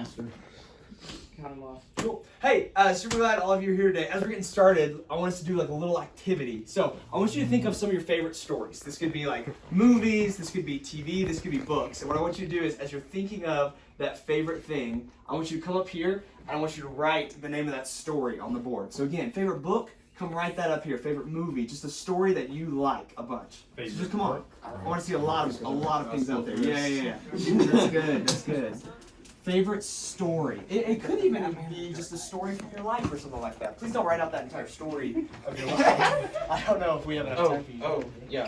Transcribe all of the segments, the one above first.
Master. Count them off. Cool. Hey, super glad all of you are here today. As we're getting started, I want us to do like a little activity. So I want you to think of some of your favorite stories. This could be like movies, this could be TV, this could be books. And what I want you to do is, as you're thinking of that favorite thing, I want you to come up here and I want you to write the name of that story on the board. So again, favorite book, come write that up here. Favorite movie, just a story that you like a bunch. So just come on. I want to see a lot of things out there. Yeah. That's good. That's good. Favorite story. It could even be just a story from your life or something like that. Please don't write out that entire story of your life. I don't know if we have enough time for you.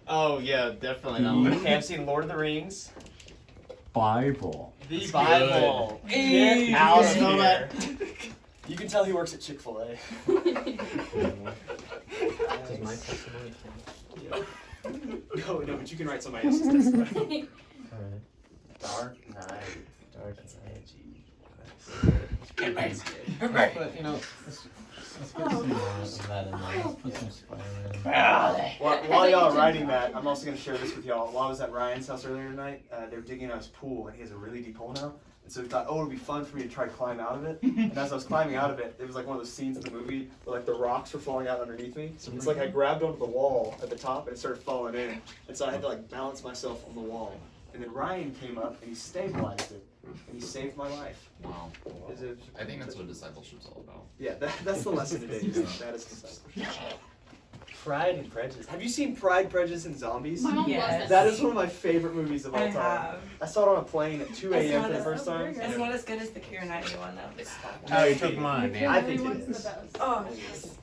Oh, yeah, definitely not one. Okay, I've seen Lord of the Rings. Bible. The Bible. Hey, Alice you know that? You can tell he works at Chick-fil-A. Does my testimony count? No, but you can write somebody else's testimony. Alright. Dark Knight. But, you know, let's get some more of that in there. Let's put some Spider-Man. While y'all are writing that, I'm also going to share this with y'all. While I was at Ryan's house earlier tonight, they were digging out his pool, and he has a really deep hole now. And so we thought, it would be fun for me to try to climb out of it. And as I was climbing out of it, it was like one of those scenes in the movie where like the rocks were falling out underneath me. So it's like I grabbed onto the wall at the top and it started falling in. And so I had to like balance myself on the wall. And then Ryan came up and he stabilized it. And he saved my life. Wow. I think that's what discipleship's all about. Yeah, that's the lesson today. That is discipleship. Pride and Prejudice. Have you seen Pride, Prejudice, and Zombies? My mom Yes. loves that. That is one of my favorite movies of all I time. have. I saw it on a plane at 2 a.m. for the first time. It's not as good as the Keira Knightley one though. Oh, you took mine, man. I think it One's the is. best. Oh, yes.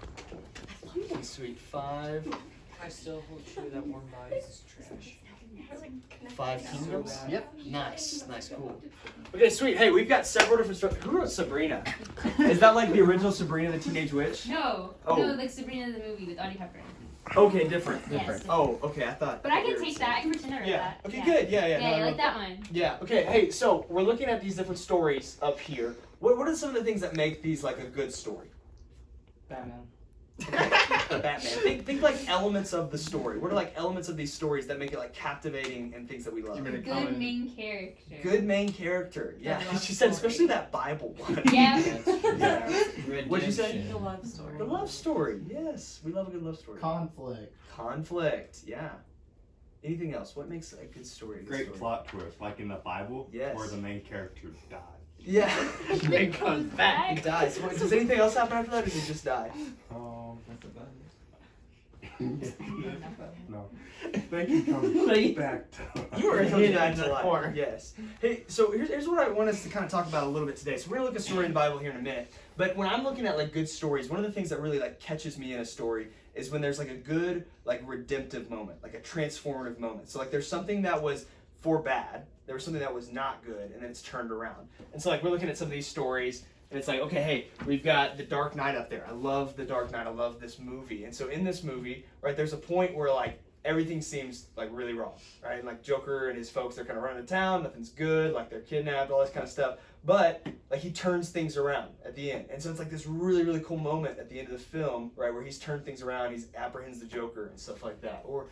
Sweet. 5. I still hold true that warm bodies is trash. 5 Kingdoms? So Yep. Nice, cool. Okay, sweet. Hey, we've got several different stories. Who wrote Sabrina? Is that like the original Sabrina the Teenage Witch? No, Oh. no, like Sabrina the movie with Audrey Hepburn. Okay, different. Yes. Oh, okay, I thought. But I can take that. I can pretend I read Yeah. that. Okay, good. Yeah. Yeah, no, I no. like that one. Yeah, okay. Hey, so we're looking at these different stories up here. What are some of the things that make these like a good story? Batman. Batman. Think like elements of the story. What are like elements of these stories that make it like captivating and things that we love? Good main character. Good main character. Yeah. The love She said story. especially that Bible one. Yeah. Yeah. What'd you say? The love story. The love story. Yes. We love a good love story. Conflict. Conflict. Yeah. Anything else? What makes a good story? a good Great story? plot twist, like in the Bible, Yes. where the main character died. Yeah. It comes back. He dies. Wait, does anything else happen after that, or does he just die? That's about it. No. Thank you, comes back to You are Hidden back in to the life. corner. Yes. Hey, so here's what I want us to kind of talk about a little bit today. So we're gonna look at a story in the Bible here in a minute. But when I'm looking at like good stories, one of the things that really like catches me in a story is when there's like a good like redemptive moment, like a transformative moment. So like there's something that was for bad, there was something that was not good, and then it's turned around. And so like we're looking at some of these stories. And it's like, okay, hey, we've got The Dark Knight up there. I love The Dark Knight. I love this movie. And so in this movie, right, there's a point where like everything seems like really wrong, right? And like Joker and his folks, they're kind of running the town. Nothing's good. Like they're kidnapped, all this kind of stuff. But like he turns things around at the end. And so it's like this really, really cool moment at the end of the film, right, where he's turned things around. He's apprehends the Joker and stuff like that. Or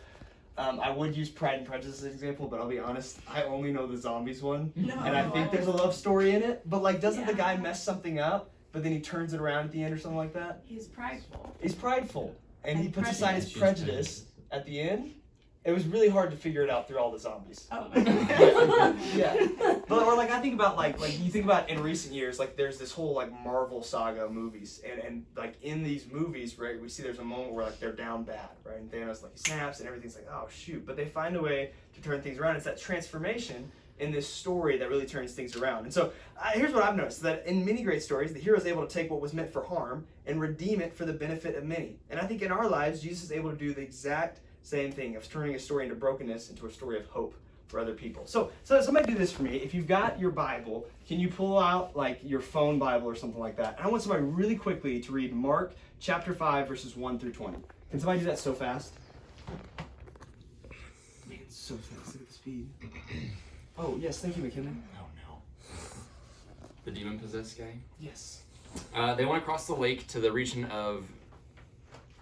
I would use Pride and Prejudice as an example, but I'll be honest, I only know the zombies one. No. And I think there's a love story in it, but like doesn't the Yeah. guy mess something up, but then he turns it around at the end or something like that? He's prideful. He's prideful, and he And puts aside his prejudice. prejudice at the end. It was really hard to figure it out through all the zombies. Oh my god. Yeah. But or like I think about like you think about in recent years, like there's this whole like Marvel saga movies, and like in these movies, right, we see there's a moment where like they're down bad, right, and Thanos like he snaps and everything's like, oh shoot, but they find a way to turn things around. It's that transformation in this story that really turns things around. And so here's what I've noticed, that in many great stories, the hero is able to take what was meant for harm and redeem it for the benefit of many. And I think in our lives, Jesus is able to do the exact same thing of turning a story into brokenness into a story of hope for other people. So somebody do this for me. If you've got your Bible, can you pull out like your phone Bible or something like that? And I want somebody really quickly to read Mark chapter 5 verses 1 through 20. Can somebody do that so fast? Man, so fast. Look at the speed. Oh, yes. Thank you, McKinley. Oh no. The demon-possessed guy? Yes. They went across the lake to the region of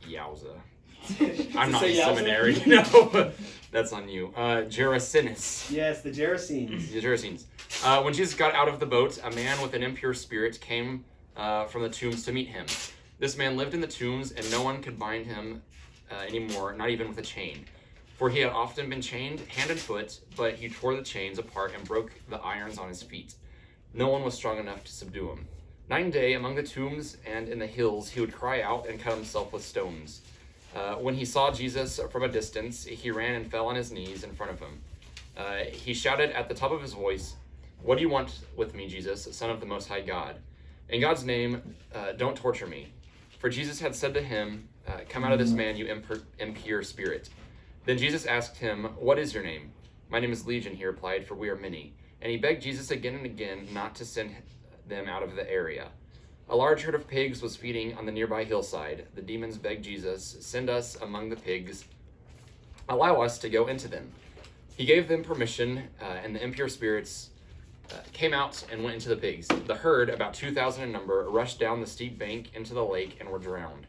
Yowza. I'm not Say in Yowza? seminary, no. That's on you. Gerasenes. Yes, the Gerasenes. The Gerasenes. When Jesus got out of the boat, a man with an impure spirit came from the tombs to meet him. This man lived in the tombs, and no one could bind him anymore, not even with a chain. For he had often been chained hand and foot, but he tore the chains apart and broke the irons on his feet. No one was strong enough to subdue him. Night and day, among the tombs and in the hills, he would cry out and cut himself with stones. When he saw Jesus from a distance, he ran and fell on his knees in front of him. He shouted at the top of his voice, "What do you want with me, Jesus, Son of the Most High God? In God's name, don't torture me." For Jesus had said to him, "Come out of this man, you impure spirit." Then Jesus asked him, "What is your name?" "My name is Legion," he replied, "for we are many." And he begged Jesus again and again not to send them out of the area. A large herd of pigs was feeding on the nearby hillside. The demons begged Jesus, "Send us among the pigs. Allow us to go into them." He gave them permission, and the impure spirits came out and went into the pigs. The herd, about 2,000 in number, rushed down the steep bank into the lake and were drowned.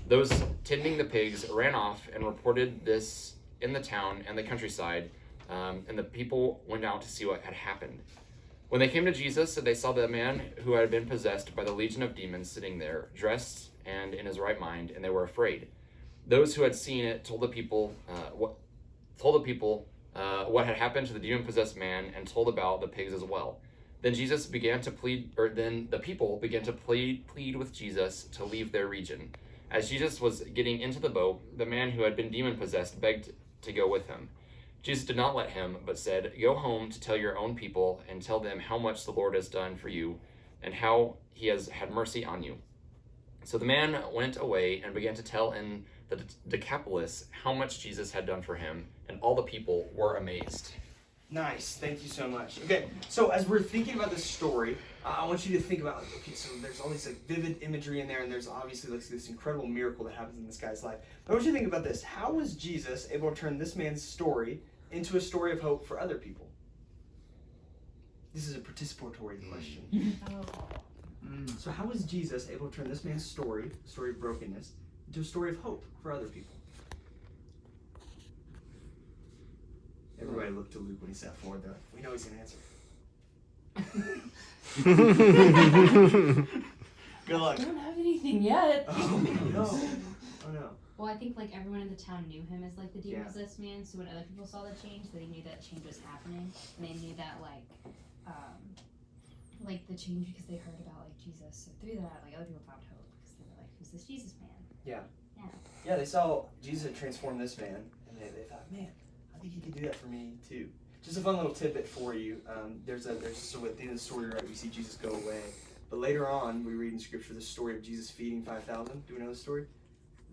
Those tending the pigs ran off and reported this in the town and the countryside, and the people went out to see what had happened. When they came to Jesus, they saw the man who had been possessed by the legion of demons sitting there, dressed and in his right mind, and they were afraid. Those who had seen it told the people what had happened to the demon-possessed man, and told about the pigs as well. Then the people began to plead with Jesus to leave their region. As Jesus was getting into the boat, the man who had been demon-possessed begged to go with him. Jesus did not let him, but said, "Go home to tell your own people and tell them how much the Lord has done for you and how he has had mercy on you." So the man went away and began to tell in the Decapolis how much Jesus had done for him, and all the people were amazed. Nice, thank you so much. Okay, so as we're thinking about this story, I want you to think about, okay, so there's all these like vivid imagery in there, and there's obviously like, this incredible miracle that happens in this guy's life. But I want you to think about this. How was Jesus able to turn this man's story into a story of hope for other people? This is a participatory question. So how was Jesus able to turn this man's story of brokenness, into a story of hope for other people? Everybody looked to Luke when he sat forward. They're like, we know he's going to answer. Good luck. I don't have anything yet. Oh, no. Oh, no. Well, I think like everyone in the town knew him as like the demon-possessed man. So when other people saw the change, they knew that change was happening, and they knew that like the change because they heard about like Jesus. So through that, like other people found hope because they were like, "Who's this Jesus man?" Yeah, they saw Jesus had transformed this man, and they thought, man, I think he could do that for me too. Just a fun little tidbit for you. So at the end of the story, right, we see Jesus go away. But later on, we read in Scripture the story of Jesus feeding 5,000. Do we know the story?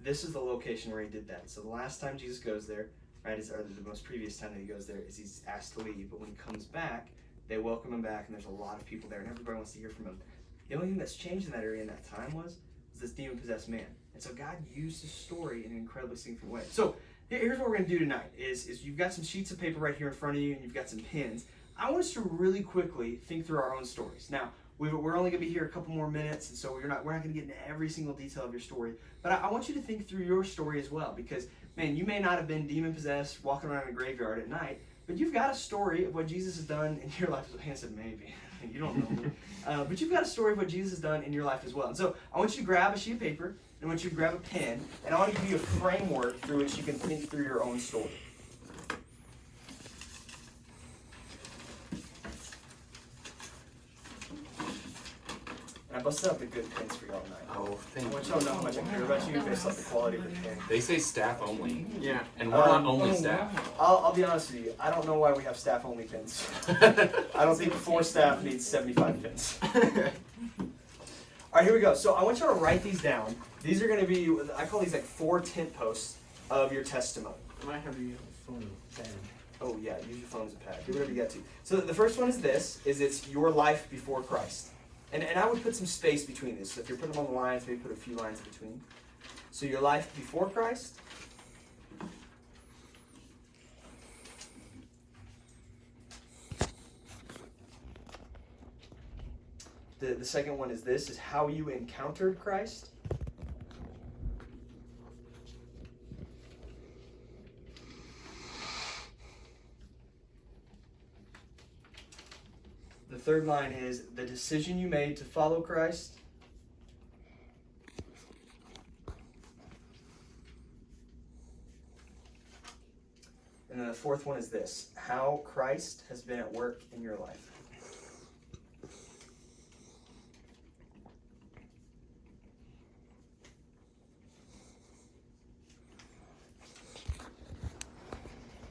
This is the location where he did that. So the last time Jesus goes there, right, or the most previous time that he goes there, is he's asked to leave. But when he comes back, they welcome him back, and there's a lot of people there, and everybody wants to hear from him. The only thing that's changed in that area in that time was this demon-possessed man. And so God used his story in an incredibly significant way. So here's what we're going to do tonight is you've got some sheets of paper right here in front of you, and you've got some pens. I want us to really quickly think through our own stories. Now, we're only going to be here a couple more minutes, and so we're not going to get into every single detail of your story. But I want you to think through your story as well, because, man, you may not have been demon-possessed walking around in a graveyard at night, but you've got a story of what Jesus has done in your life. Hannah said maybe. You don't know me. But you've got a story of what Jesus has done in your life as well. And so I want you to grab a sheet of paper, and I want you to grab a pen, and I want to give you a framework through which you can think through your own story. And I busted out the good pens for y'all tonight. Oh, I thank want you. y'all to know how much I care about you based off the quality of the pen. They say staff only. Yeah. And we're not only staff. I'll be honest with you. I don't know why we have staff-only pens. I don't think 4 staff needs 75 pens. All right, here we go. So I want you to write these down. These are going to be, I call these like 4 tent posts of your testimony. I might have to use a phone pen. Oh yeah, use your phone as a pad. Do whatever you got to. So the first one is this, it's your life before Christ. And I would put some space between this. So if you're putting them on the lines, maybe put a few lines between. So your life before Christ. The second one is this, is how you encountered Christ. third line is the decision you made to follow Christ. And then the fourth one is this: how Christ has been at work in your life.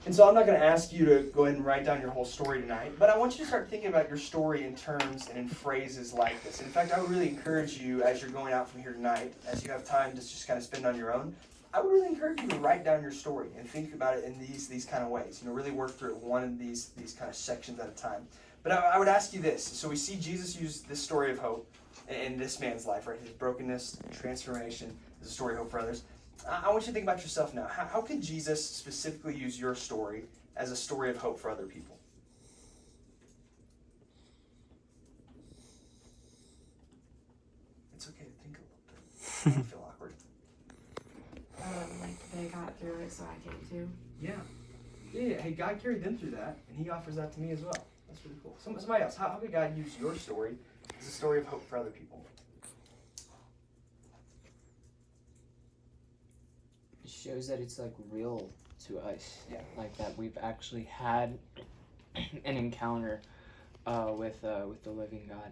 And so I'm not going to ask you to go ahead and write down your whole story tonight, but I want you to start thinking about your story in terms and in phrases like this. In fact, I would really encourage you, as you're going out from here tonight, as you have time to just kind of spend on your own, I would really encourage you to write down your story and think about it in these kind of ways. You know, really work through it one of these kind of sections at a time. But I would ask you this. So we see Jesus use this story of hope in this man's life, right? His brokenness and transformation is a story of hope for others. I want you to think about yourself now. How can Jesus specifically use your story as a story of hope for other people? It's okay to think a little bit. Don't feel awkward. Like they got through it, so I can too. Yeah. Hey, God carried them through that, and He offers that to me as well. That's really cool. Somebody else. How could God use your story as a story of hope for other people? It shows that it's like real to us. Yeah. Like that we've actually had an encounter with the living God.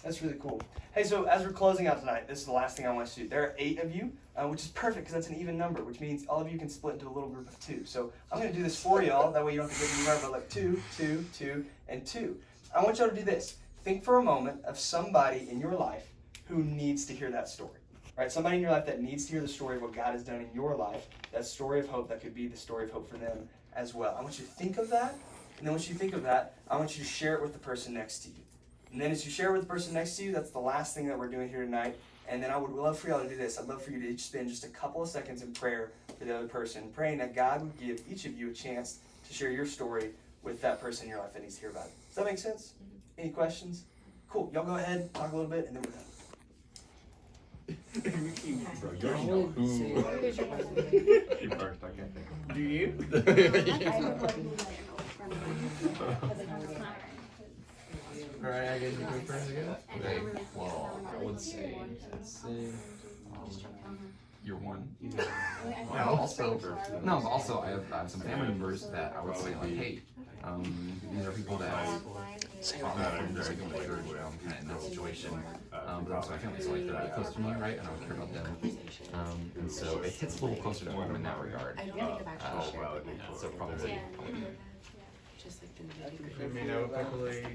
That's really cool. Hey, so as we're closing out tonight, this is the last thing I want to do. There are 8 of you, which is perfect because that's an even number, which means all of you can split into a little group of 2. So I'm going to do this for y'all. That way you don't have to give me number, but like 2, 2, 2, and 2. I want y'all to do this. Think for a moment of somebody in your life who needs to hear that story. Right? Somebody in your life that needs to hear the story of what God has done in your life, that story of hope that could be the story of hope for them as well. I want you to think of that, and then once you think of that, I want you to share it with the person next to you. And then as you share it with the person next to you, that's the last thing that we're doing here tonight. And then I would love for y'all to do this. I'd love for you to each spend just a couple of seconds in prayer for the other person, praying that God would give each of you a chance to share your story with that person in your life that needs to hear about it. Does that make sense? Any questions? Cool. Y'all go ahead, talk a little bit, and then we're done. Bro, you already know who. You first, I can't think. Do you? Alright, I guess you go first again? Okay, well, I would say, you're one. But also I have some family members that I would say like, hey, these are people that I'm just like kind of in that situation. But also my family's like they're really close to me, right? And I would care about them. And so it hits a little closer to home in that regard. So probably. Just like the Let me know quickly.